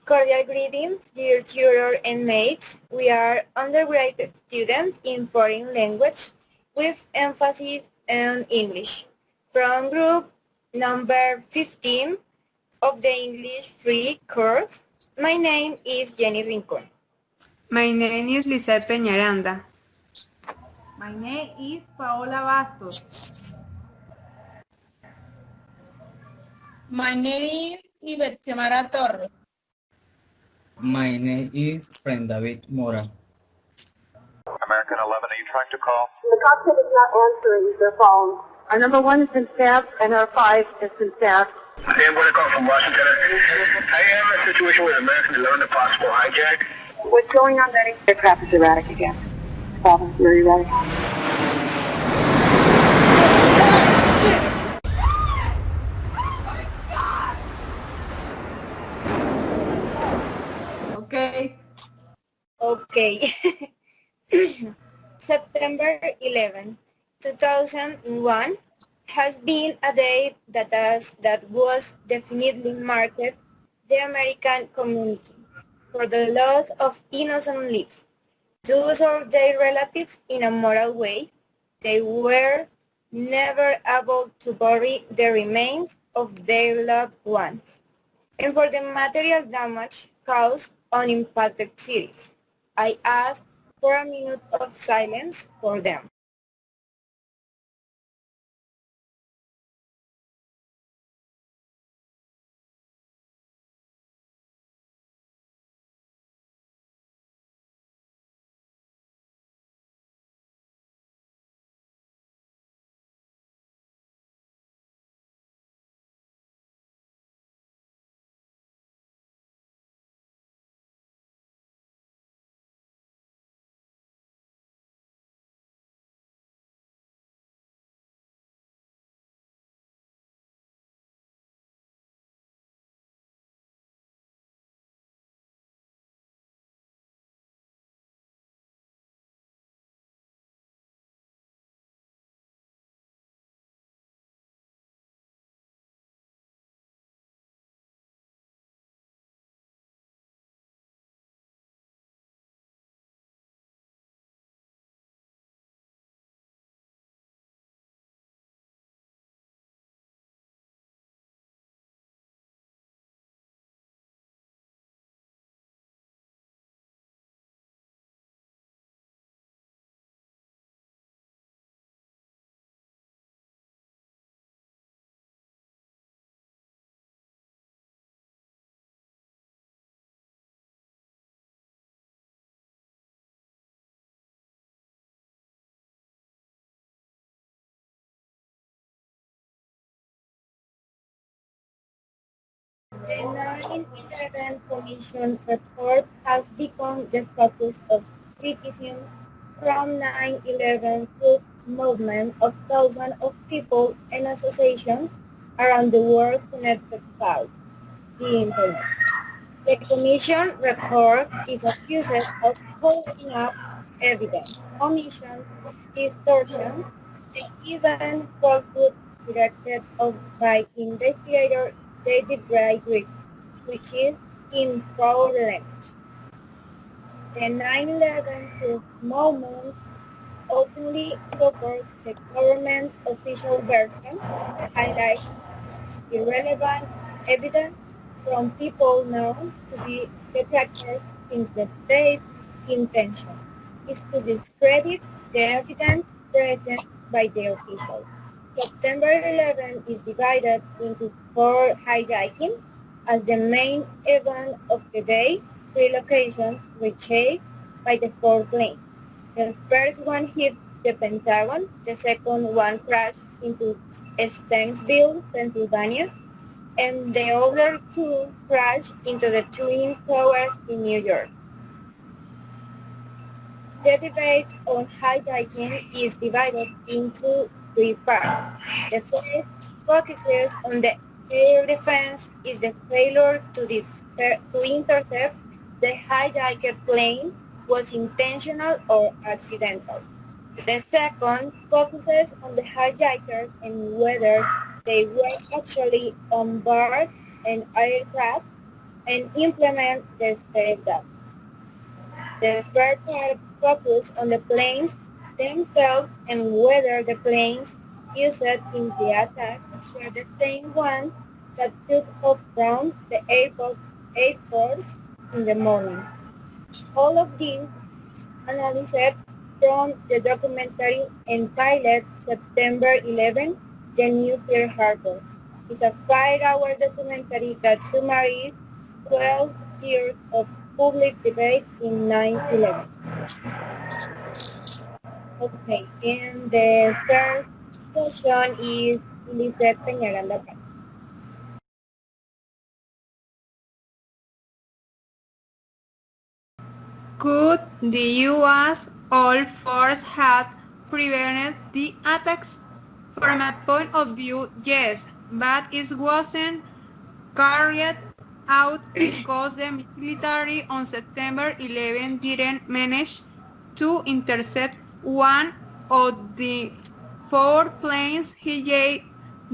Cordial greetings, dear tutor and mates. We are undergraduate students in foreign language with emphasis on English. From group number 15 of the English free course, my name is Jenny Rincon. My name is Lisette Peñaranda. My name is Paola Bastos. My name is Yvette Xiomara Torres. My name is Fren David Mora. American 11, are you trying to call? The cockpit is not answering their phone. Our number 1 has been staffed and our 5 has been staffed. Hey, I'm going to call from Washington. I am in a situation with American 11, a possible hijack. What's going on, Betty? The aircraft is erratic again. Problem, are you ready? Okay. September 11, 2001 has been a day that was definitely marked the American community for the loss of innocent lives. Those or their relatives in a moral way, they were never able to bury the remains of their loved ones. And for the material damage caused on impacted cities, I ask for a minute of silence for them. The 9/11 Commission report has become the focus of criticism from 9/11 truth movement of thousands of people and associations around the world connected by the Internet. The Commission report is accused of holding up evidence, omissions, distortions, and even falsehoods directed by investigator David Bright, which is in foul language. The 9/11 truth movement openly supports the government's official version, highlights irrelevant evidence from people known to be detractors, since the state's intention is to discredit the evidence present by the officials. September 11 is divided into 4 hijacking as the main event of the day, 3 locations reshaped by the 4 planes. The first one hit the Pentagon, the second one crashed into Stanksville, Pennsylvania, and the other 2 crashed into the Twin Towers in New York. The debate on hijacking is divided into 3 parts. The first focuses on the air defense is the failure to intercept the hijacked plane was intentional or accidental. The second focuses on the hijackers and whether they were actually on board an aircraft and implement the safeguards. The third part focuses on the planes themselves and whether the planes used in the attack were the same ones that took off from the airports in the morning. All of this is analyzed from the documentary entitled September 11, The Nuclear Harbor. It's a 5-hour documentary that summarizes 12 years of public debate in 9/11. Okay, and the first question is Lisette Peñaranda. Could the U.S. all force have prevented the attacks? From my point of view, yes, but it wasn't carried out because the military on September 11 didn't manage to intercept one of the 4 planes hijacked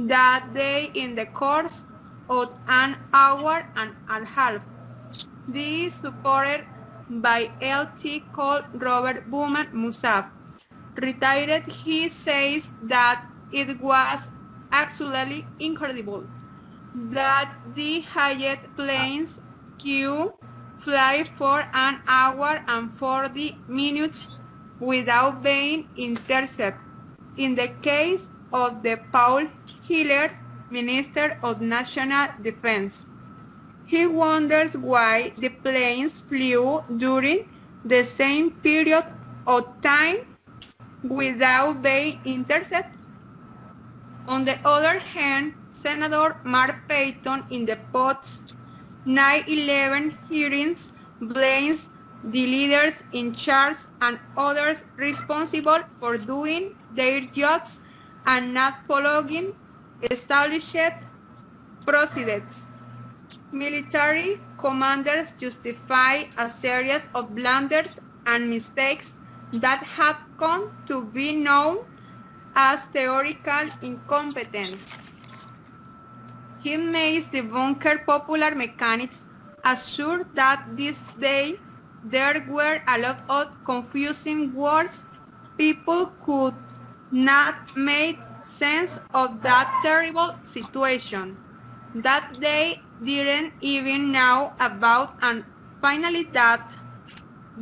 that day in the course of an hour and a half. This is supported by LT Col Robert Bowman Musab. Retired, he says that it was absolutely incredible that the hijacked planes could fly for an hour and 40 minutes without being intercepted. In the case of the Paul Hiller, Minister of National Defense, he wonders why the planes flew during the same period of time without being intercepted. On the other hand, Senator Mark Payton in the post 9/11 hearings blames the leaders in charge and others responsible for doing their jobs and not following established procedures. Military commanders justify a series of blunders and mistakes that have come to be known as theoretical incompetence. He makes the bunker popular mechanics assure that this day there were a lot of confusing words. People could not make sense of that terrible situation that they didn't even know about, and finally that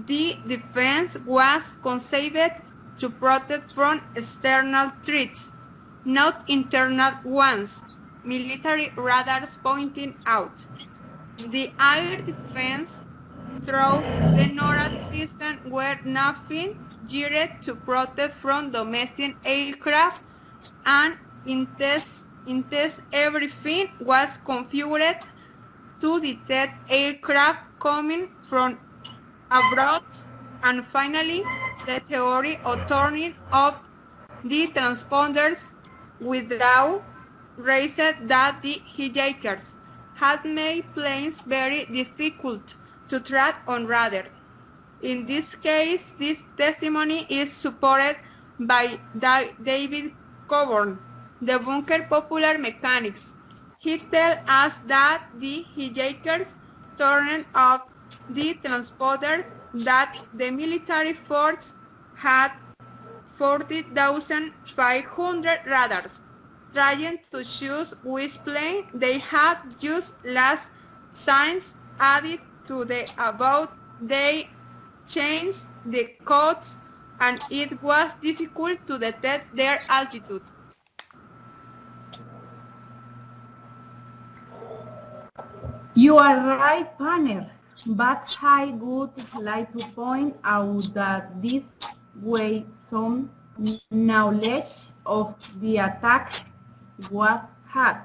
the defense was conceived to protect from external threats, not internal ones, military radars pointing out. The air defense through the NORAD system were nothing geared to protect from domestic aircraft, and in test everything was configured to detect aircraft coming from abroad. And finally, the theory of turning off the transponders without raising that the hijackers had made planes very difficult to track on radar. In this case, this testimony is supported by David Coburn, the bunker popular mechanics. He tells us that the hijackers turned off the transponders, that the military force had 40,500 radars, trying to choose which plane they had used last since added to the above. They changed the codes and it was difficult to detect their altitude. You are right, Panner, but I would like to point out that this way some knowledge of the attack was had.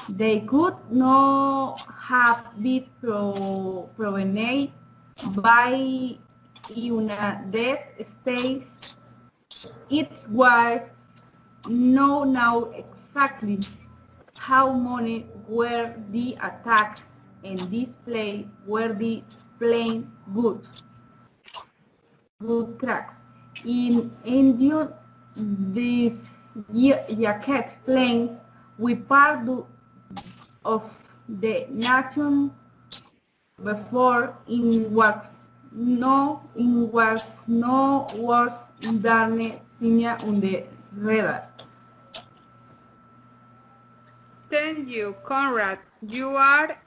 They could not have been proven by United States. It was no now exactly how many were the attack and display were the plane good cracks. In endure these jacket planes, we part of the nation before in was was darne tenía on the radar. Thank you, Conrad. You are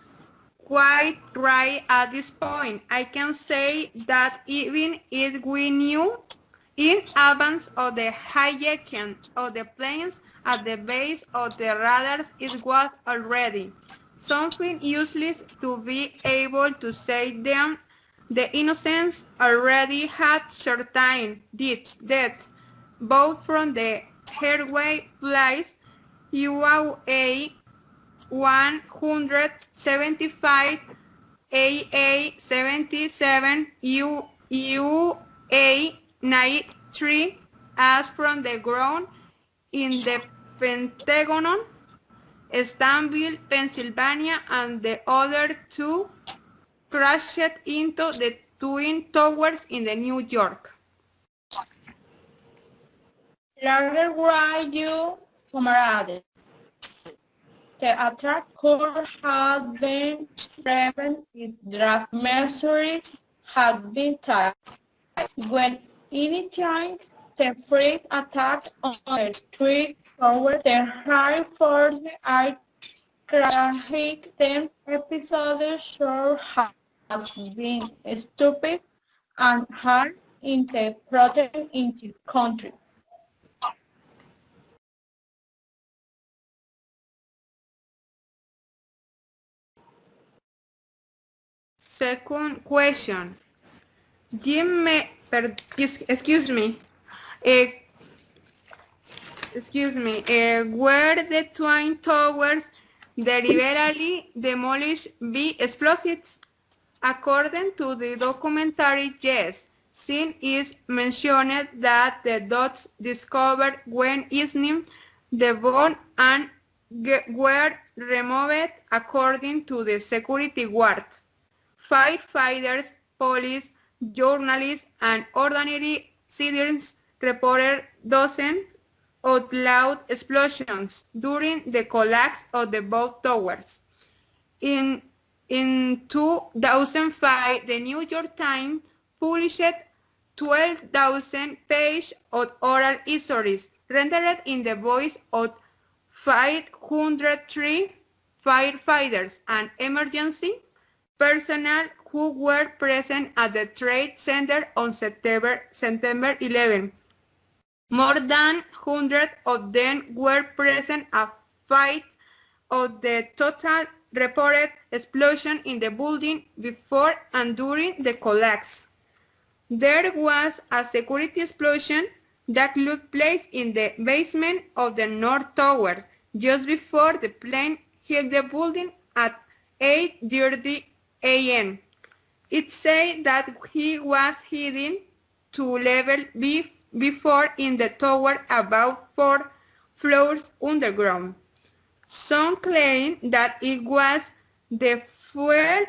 quite right at this point. I can say that even if we knew in advance of the hijacking of the planes at the base of the radars, it was already something useless to be able to say them. The innocents already had certain death, both from the airway flights UAA 175 AA-77 UA-93 as from the ground in the Pentagon, Stanville, Pennsylvania, and the other two crashed into the Twin Towers in the New York. Larger why you, camarade. The attack could have been prevented if draft measures had been taken. When initiating the first attack on the three towers, the high force aircraft then episode should have been stupid and hard in the protect in the country. Second question. Excuse me. Uh, were the Twin Towers deliberately demolished by explosives? According to the documentary, yes, since it mentioned that the dots discovered when evening the bomb and were removed according to the security guard. Firefighters, police, journalists, and ordinary citizens reported dozens of loud explosions during the collapse of the both towers. In, in 2005, the New York Times published 12,000 pages of oral histories rendered in the voice of 503 firefighters and emergency personnel who were present at the Trade Center on September 11. More than 100 of them were present at 5 of the total reported explosion in the building before and during the collapse. There was a security explosion that took place in the basement of the North Tower just before the plane hit the building at 8:30 a.m. It said that he was heading to level B before in the tower about 4 floors underground. Some claim that it was the fuel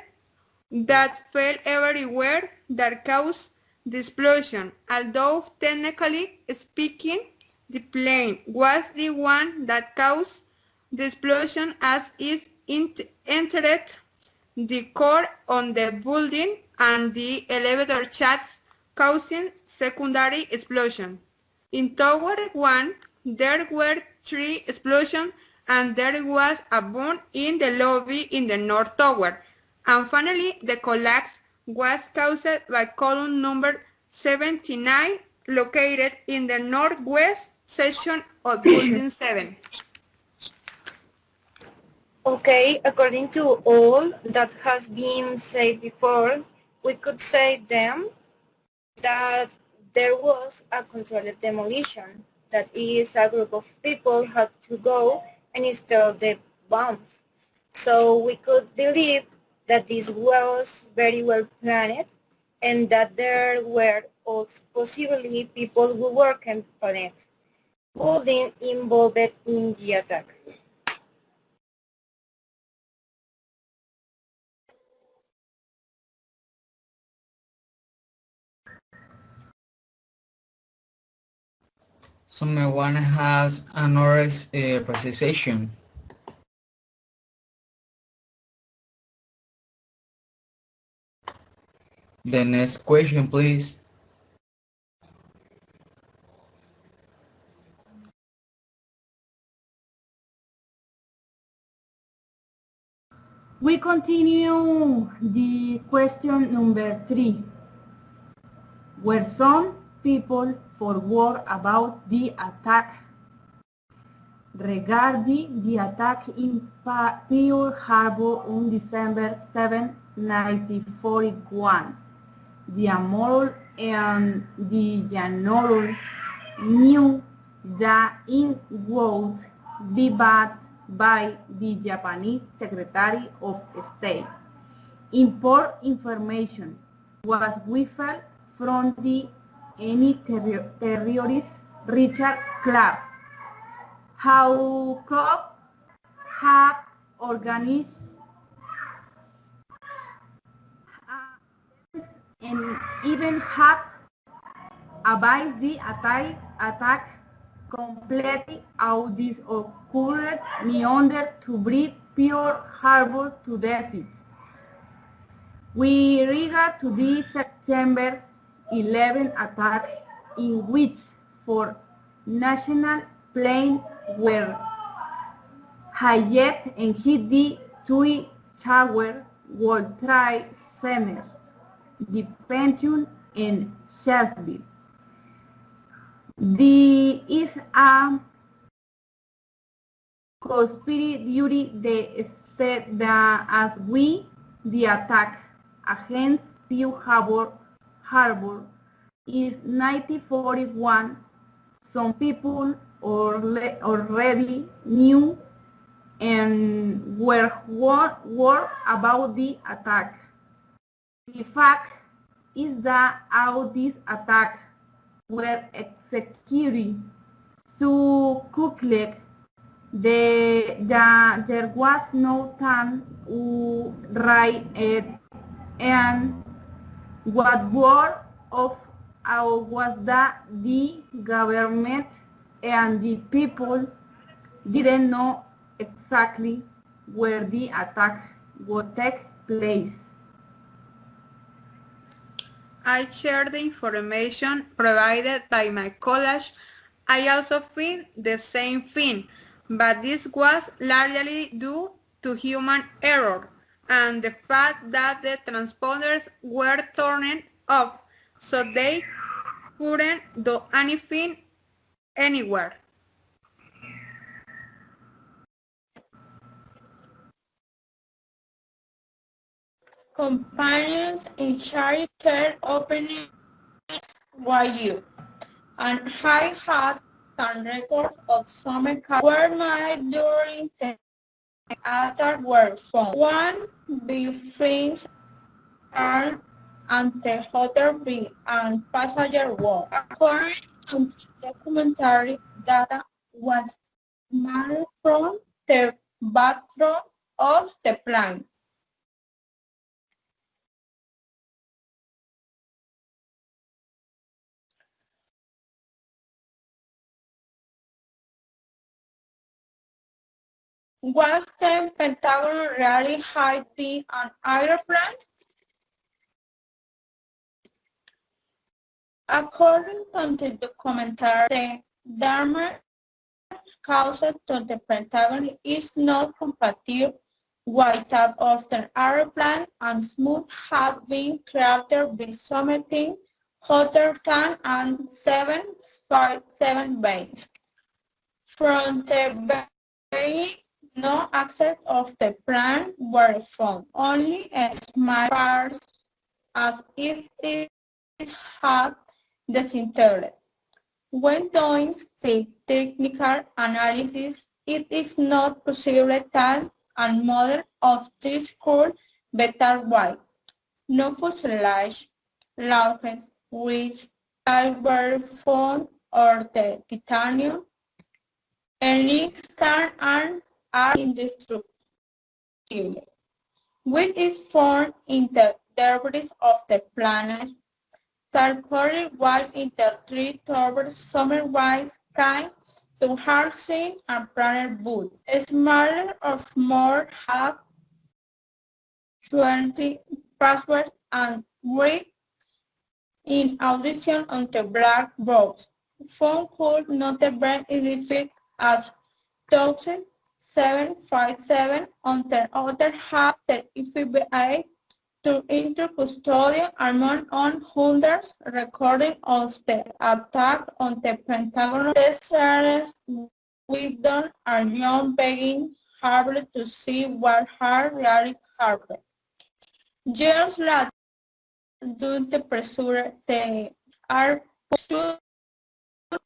that fell everywhere that caused the explosion, although technically speaking, the plane was the one that caused the explosion as it entered the core on the building and the elevator shafts, causing secondary explosion. In Tower 1, there were 3 explosions and there was a bomb in the lobby in the North Tower. And finally, the collapse was caused by column number 79, located in the northwest section of Building 7. Okay, according to all that has been said before, we could say then that there was a controlled demolition. That is, a group of people had to go and install the bombs. So we could believe that this was very well planned and that there were also possibly people who worked on it, building involved in the attack. Someone has another precisation. The next question, please. We continue the question number 3, where some people forward about the attack. Regarding the attack in Pearl Harbor on December 7, 1941, the Amor and the General knew that it would be bad by the Japanese Secretary of State. Import information was withheld from the any terrorist Richard Clark. How could have organized and even have advised the attack completely how this occurred in order to bring Pearl Harbor to defeat. We regard to the September 11 attack in which four national planes were hijacked and hit the Twin Tower, World Trade Center, the Pentagon, and Charlottesville. This is a conspiracy theory that states that as the attack against Pearl Harbor is 1941, some people already knew and were worried about the attack. The fact is that how these attacks were executed so quickly that there was no time to write it, and what word of was that the government and the people didn't know exactly where the attack would take place. I share the information provided by my college. I also think the same thing, but this was largely due to human error and the fact that the transponders were turned off, so they couldn't do anything anywhere. Companions in charity openings YU, and I had some records of some were made during the attack were found. One being friends and the other being and passenger one. According to documentary data was made from the bathroom of the plane. Was the Pentagon really hiding an airplane? According to the documentary, the damage caused to the Pentagon is not compatible with that of the airplane and smooth have been crafted with something hotter than and 757 bays. From the bay, no access of the plane were found, only a small parts as if it had disintegrated. When doing the technical analysis, it is not possible that a model of this could better wide. No fuselage, laughs, which were found, or the titanium, and links can and are indestructible, which is found in the debris of the planet. Sartori while in the three tower summer-wise kind to housing and planet wood. Smaller or more have 20 passwords and read in addition on the black box. Phone could not be identified as 1757 on the other half the FBI to enter custody among on hundreds recording of the attack on the Pentagon. Test Wisdom and Young begging Harvard to see what had really happened. Years later, due to pressure, they are pursued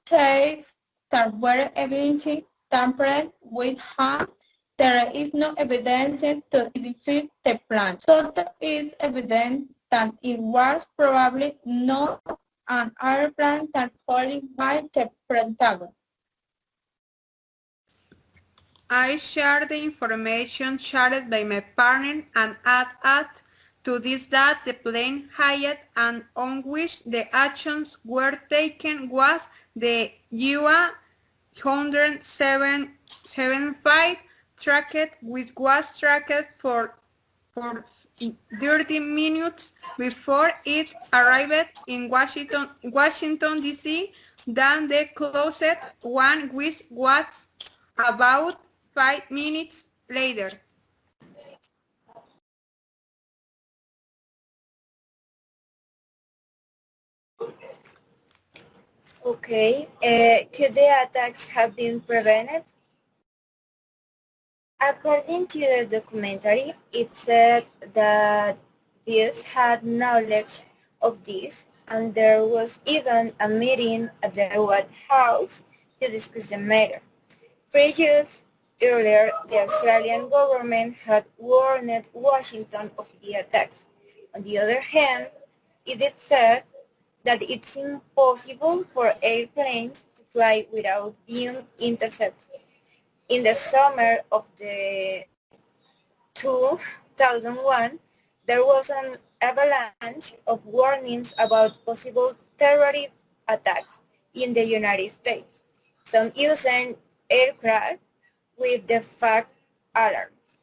cases that were eventually tampered with harm. There is no evidence to defeat the plan, so there is evidence that it was probably not an airplane that called by the Pentagon. I shared the information shared by my partner and add to this that the plane hit and on which the actions were taken was the UA 175 tracked, which was tracked for 30 minutes before it arrived in Washington D.C. Then the closest one, which was about 5 minutes later. Okay, could the attacks have been prevented? According to the documentary, it said that these had knowledge of this, and there was even a meeting at the White House to discuss the matter. 3 years earlier, the Australian government had warned Washington of the attacks. On the other hand, it said that it's impossible for airplanes to fly without being intercepted. In the summer of the 2001, there was an avalanche of warnings about possible terrorist attacks in the United States, some using aircraft with the fact alarms.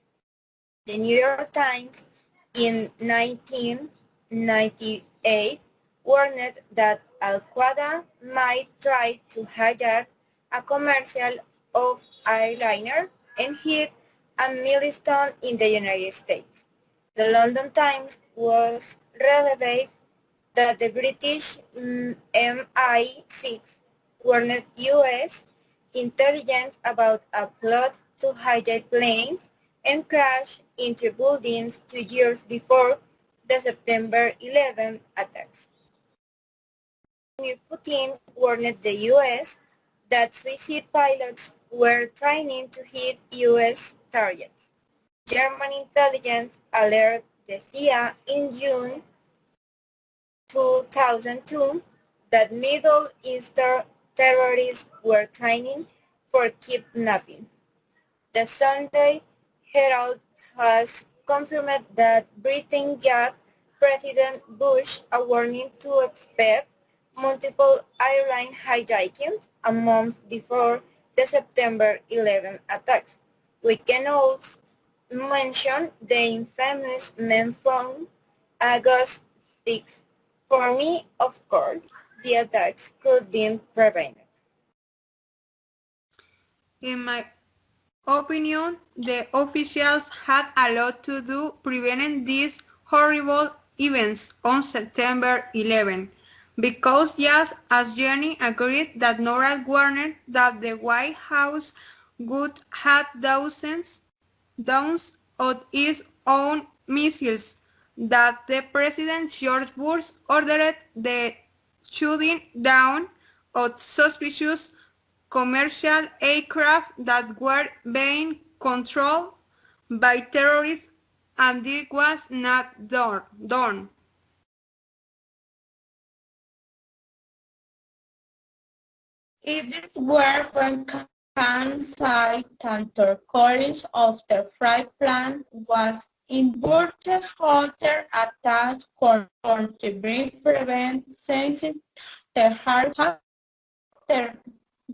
The New York Times in 1998 warned that Al-Qaeda might try to hijack a commercial of airliner and hit a milestone in the United States. The London Times was revealed that the British MI6 warned U.S. intelligence about a plot to hijack planes and crash into buildings 2 years before the September 11 attacks. Vladimir Putin warned the U.S. that suicide pilots were trying to hit U.S. targets. German intelligence alerted the CIA in June 2002 that Middle Eastern terrorists were training for kidnapping. The Sunday Herald has confirmed that Britain gave President Bush a warning to expect multiple airline hijackings a month before the September 11 attacks. We can also mention the infamous men from August 6. For me, of course, the attacks could be prevented. In my opinion, the officials had a lot to do preventing these horrible events on September 11, because just as Jenny agreed that Nora warned that the White House would have dozens of its own missiles, that the President George Bush ordered the shooting down of suspicious commercial aircraft that were being controlled by terrorists, and this was not done. It is where one can cite Tantor Collins of the flight plan was inverted hotter attacks to prevent sensing the hard the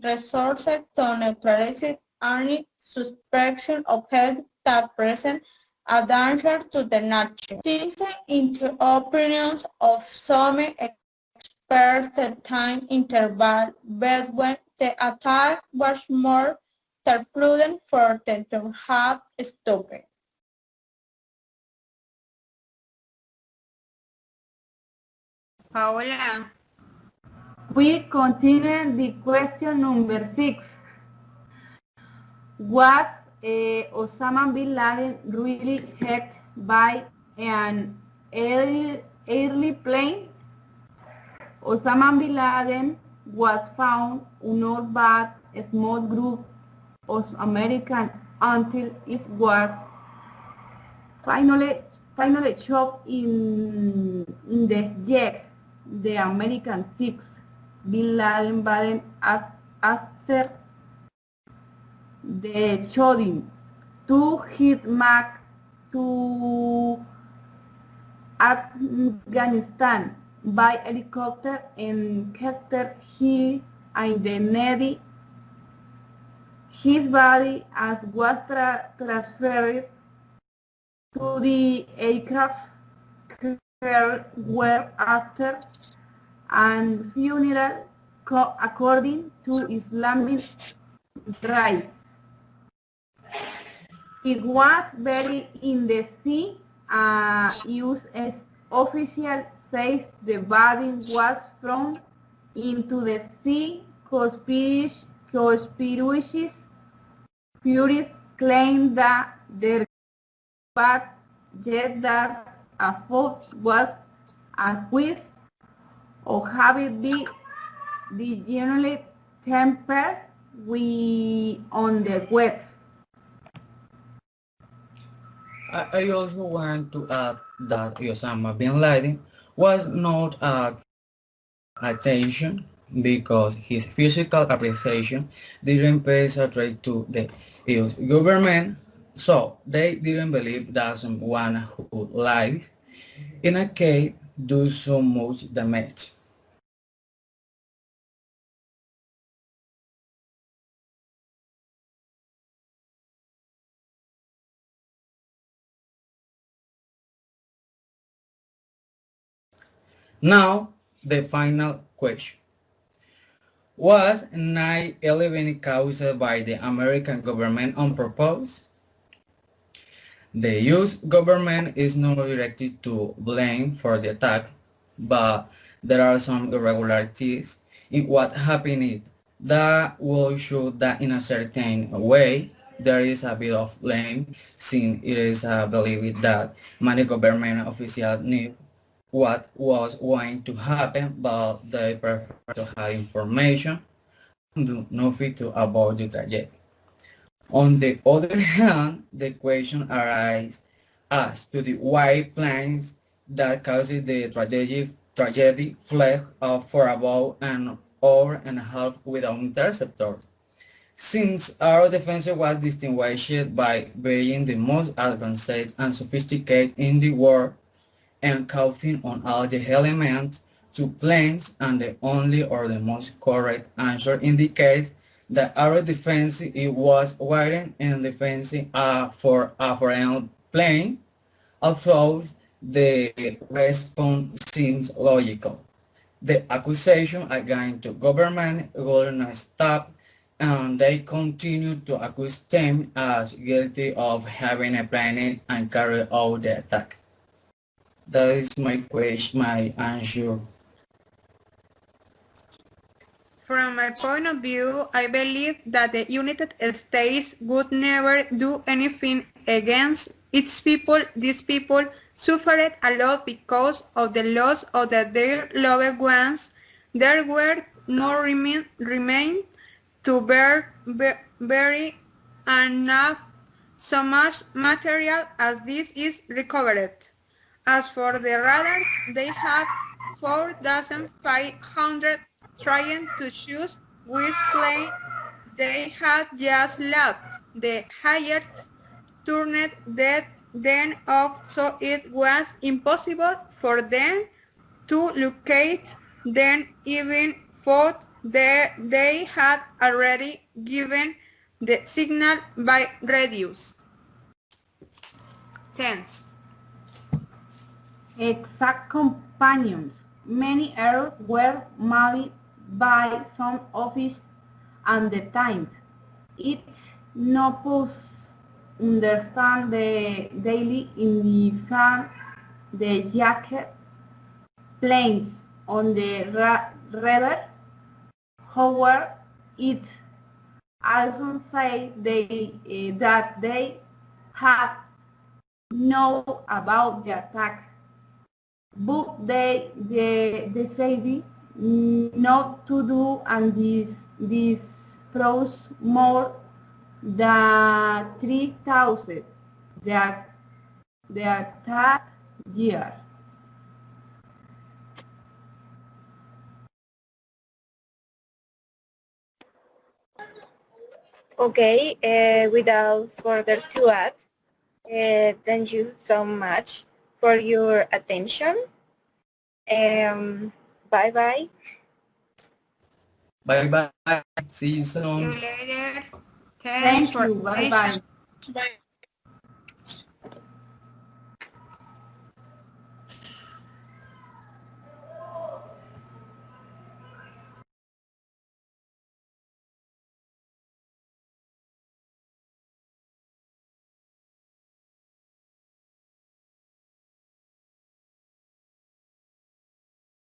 resources to neutralize any suspicion of health that present a danger to the nation. Since the opinions of some experts, the time interval between the attack was more than prudent for them to have stopped. Paola, We continue the question number 6. Was Osama bin Laden really hit by an early plane? Osama bin Laden was found unarmed by a small group of Americans until it was finally shot in the jet. The American 6 bin Laden Baden after the shooting to hit Mac to Afghanistan by helicopter and captured he in the Navy. His body as was transferred to the aircraft where after and funeral according to Islamic rites. It was buried in the sea. U.S. official says the body was thrown into the sea. Conspiracies theories claim that the fact that a foot was accused of having the generally tempered we on the wet. I also want to add that Osama bin Laden was not a attention because his physical appreciation didn't pay a trade to the US government, so they didn't believe that someone who lives in a cave do so much damage. Now, the final question. Was 9/11 caused by the American government on purpose? The US government is not directed to blame for the attack, but there are some irregularities in what happened that will show that in a certain way there is a bit of blame, since it is believed that many government officials knew what was going to happen, but they prefer to have information and do nothing to avoid the tragedy. On the other hand, the question arises as to the why planes that caused the tragedy fled for about an hour and a half without interceptors. Since our defense was distinguished by being the most advanced and sophisticated in the world, and counting on all the elements to planes, and the only or the most correct answer indicates that our defense it was widened and defense for a foreign plane, although the response seems logical. The accusation against the government will not stop, and they continue to accuse them as guilty of having a plan and carry out the attack. That is my question, my answer. from my point of view, I believe that the United States would never do anything against its people. These people suffered a lot because of the loss of their loved ones. There were no remain to bury, and not so much material as this is recovered. As for the radars, they have 4,500 trying to choose which plane they had just left. The highest turned then off, so it was impossible for them to locate them even they had already given the signal by radios. Tense. Exact companions. Many errors were made by some office and the times. It's no pose understand the daily in the fan, the jacket, planes on the radar. However, it also say that they had know about the attack, but they decided not to do, and this froze more than 3,000 the attack year. Okay, without further to add, thank you so much for your attention. Bye bye. Bye bye. See you See you soon. later. Thanks Thank for you. Bye attention. bye. Bye.